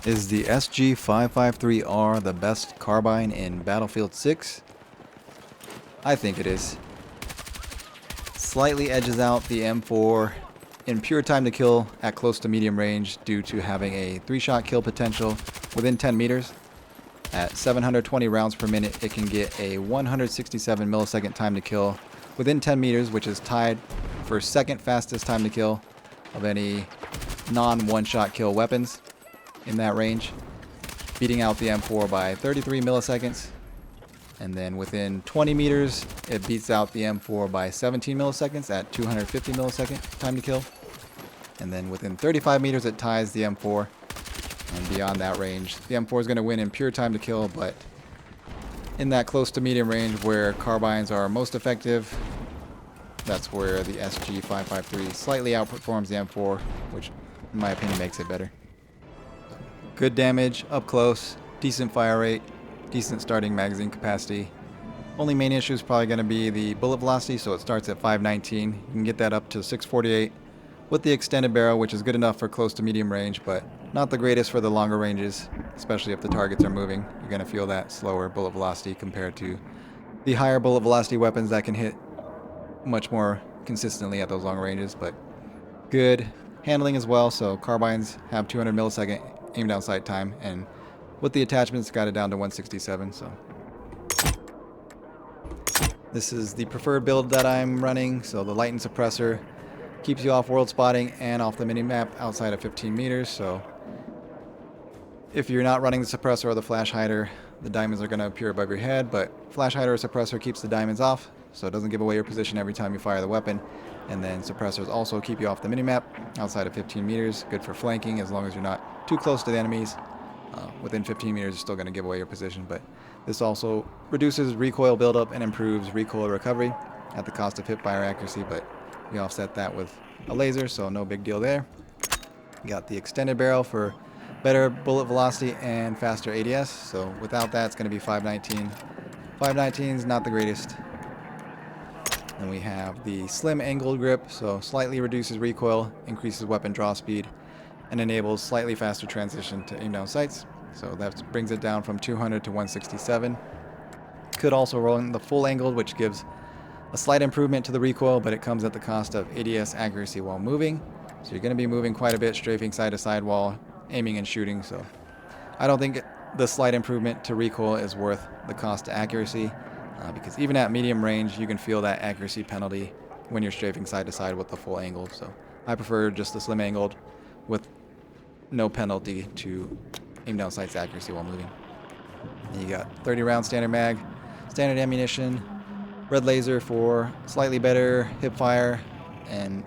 Is the SG-553R the best carbine in Battlefield 6? I think it is. Slightly edges out the M4 in pure time to kill at close to medium range due to having a 3-shot kill potential within 10 meters. At 720 rounds per minute, it can get a 167 millisecond time to kill within 10 meters, which is tied for second fastest time to kill of any non-one-shot kill weapons in that range, beating out the M4 by 33 milliseconds. And then within 20 meters, it beats out the M4 by 17 milliseconds at 250 millisecond time to kill. And then within 35 meters, it ties the M4. And beyond that range, the M4 is going to win in pure time to kill, but in that close to medium range where carbines are most effective, that's where the SG-553 slightly outperforms the M4, which in my opinion makes it better. Good damage, up close, decent fire rate, decent starting magazine capacity. Only main issue is probably going to be the bullet velocity, so it starts at 519. You can get that up to 648 with the extended barrel, which is good enough for close to medium range, but not the greatest for the longer ranges, especially if the targets are moving. You're going to feel that slower bullet velocity compared to the higher bullet velocity weapons that can hit much more consistently at those long ranges, but good handling as well. So carbines have 200 millisecond aim down sight time, and with the attachments got it down to 167. So this is the preferred build that I'm running. So the lightened suppressor keeps you off world spotting and off the mini-map outside of 15 meters. So if you're not running the suppressor or the flash hider, the diamonds are going to appear above your head, but flash hider or suppressor keeps the diamonds off, so it doesn't give away your position every time you fire the weapon. And then suppressors also keep you off the minimap outside of 15 meters. Good for flanking as long as you're not too close to the enemies. Within 15 meters, you're still going to give away your position, but this also reduces recoil buildup and improves recoil recovery at the cost of hipfire accuracy, but we offset that with a laser, so no big deal there. Got the extended barrel for better bullet velocity and faster ADS, so without that, it's going to be 519. 519 is not the greatest. Then we have the slim angled grip, so slightly reduces recoil, increases weapon draw speed, and enables slightly faster transition to aim down sights. So that brings it down from 200 to 167. Could also roll in the full angled, which gives a slight improvement to the recoil, but it comes at the cost of ADS accuracy while moving. So you're going to be moving quite a bit, strafing side to side while aiming and shooting. So I don't think the slight improvement to recoil is worth the cost to accuracy, because even at medium range, you can feel that accuracy penalty when you're strafing side to side with the full angle. So I prefer just the slim angled with no penalty to aim down sights accuracy while moving. And you got 30 round standard mag, standard ammunition, red laser for slightly better hip fire and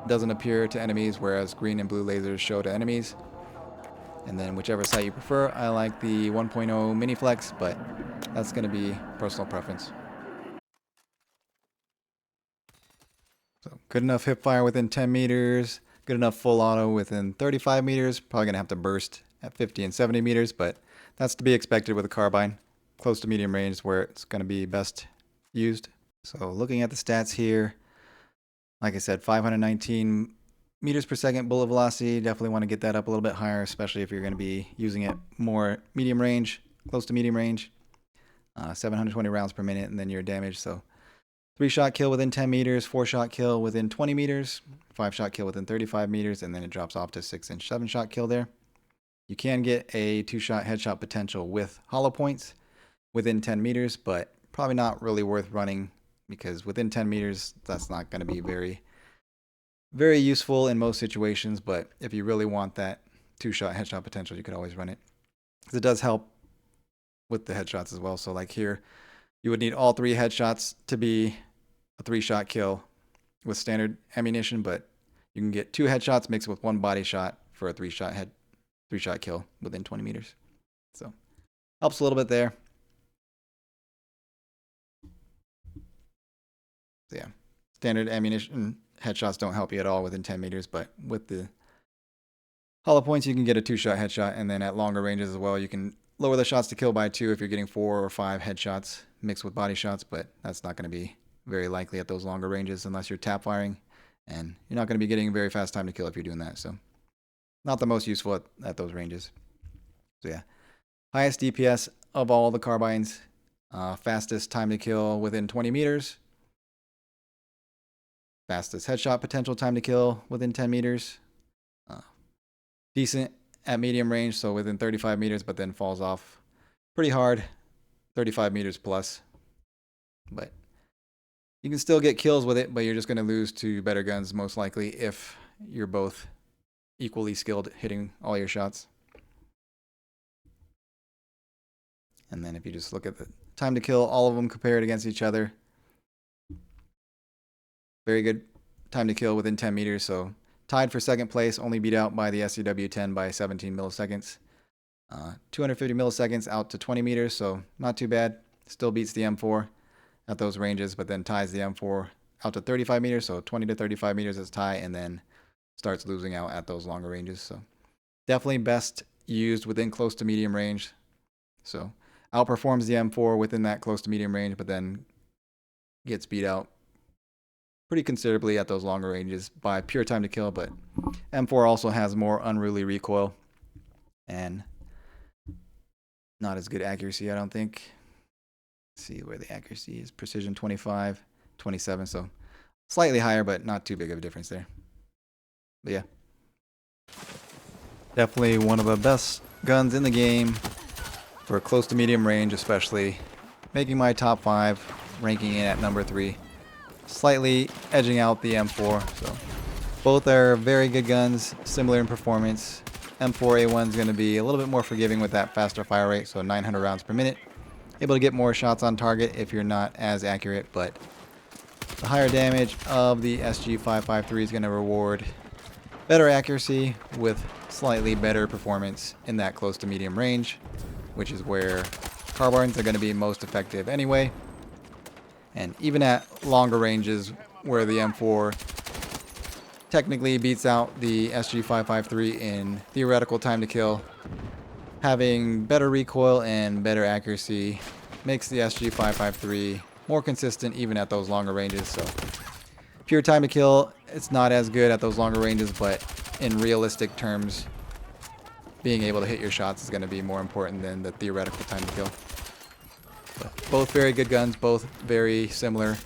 doesn't appear to enemies, whereas green and blue lasers show to enemies. And then whichever sight you prefer, I like the 1.0 mini flex, but that's going to be personal preference. So good enough hip fire within 10 meters, good enough full auto within 35 meters, probably going to have to burst at 50 and 70 meters, but that's to be expected with a carbine. Close to medium range is where it's going to be best used. So looking at the stats here, like I said, 519 meters per second bullet velocity. Definitely want to get that up a little bit higher, especially if you're going to be using it more medium range, close to medium range. 720 rounds per minute, and then your damage. So 3-shot kill within 10 meters, 4-shot kill within 20 meters, 5-shot kill within 35 meters, and then it drops off to 6 and 7-shot kill there. You can get a 2-shot headshot potential with hollow points within 10 meters, but probably not really worth running, because within 10 meters, that's not going to be very useful in most situations. But if you really want that 2-shot headshot potential, you could always run it, because it does help with the headshots as well. So like here, you would need all 3 headshots to be a 3-shot kill with standard ammunition, but you can get 2 headshots mixed with 1 body shot for a 3-shot kill within 20 meters. So helps a little bit there. So yeah, standard ammunition headshots don't help you at all within 10 meters, but with the hollow points, you can get a 2-shot headshot, and then at longer ranges as well, you can lower the shots to kill by 2 if you're getting 4 or 5 headshots mixed with body shots, but that's not going to be very likely at those longer ranges unless you're tap firing, and you're not going to be getting very fast time to kill if you're doing that. So not the most useful at those ranges. So yeah, highest DPS of all the carbines, fastest time to kill within 20 meters, fastest headshot potential time to kill within 10 meters, decent at medium range, so within 35 meters, but then falls off pretty hard, 35 meters plus. But you can still get kills with it, but you're just going to lose to better guns most likely if you're both equally skilled at hitting all your shots. And then if you just look at the time to kill, all of them compared against each other, very good time to kill within 10 meters. So tied for second place, only beat out by the SCW-10 by 17 milliseconds. 250 milliseconds out to 20 meters, so not too bad. Still beats the M4 at those ranges, but then ties the M4 out to 35 meters, so 20 to 35 meters is tie, and then starts losing out at those longer ranges. So definitely best used within close to medium range. So outperforms the M4 within that close to medium range, but then gets beat out pretty considerably at those longer ranges by pure time to kill. But M4 also has more unruly recoil and not as good accuracy, I don't think. Let's see where the accuracy is. Precision 25, 27, so slightly higher, but not too big of a difference there. But yeah, definitely one of the best guns in the game for close to medium range, especially making my top 5, ranking in at number 3, slightly edging out the M4. So both are very good guns, similar in performance. M4A1 is going to be a little bit more forgiving with that faster fire rate, so 900 rounds per minute. Able to get more shots on target if you're not as accurate, but the higher damage of the SG553 is going to reward better accuracy with slightly better performance in that close to medium range, which is where carbines are going to be most effective anyway. And even at longer ranges where the M4 technically beats out the SG553 in theoretical time to kill, having better recoil and better accuracy makes the SG553 more consistent even at those longer ranges. So pure time to kill, it's not as good at those longer ranges, but in realistic terms, being able to hit your shots is going to be more important than the theoretical time to kill. But both very good guns, both very similar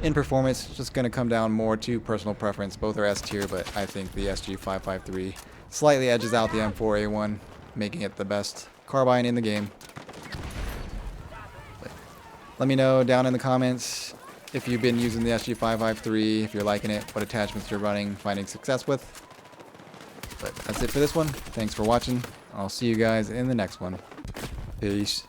in performance. It's just going to come down more to personal preference. Both are S tier, but I think the SG553 slightly edges out the M4A1, making it the best carbine in the game. But let me know down in the comments if you've been using the SG553, if you're liking it, what attachments you're running, finding success with. But that's it for this one. Thanks for watching. I'll see you guys in the next one. Peace.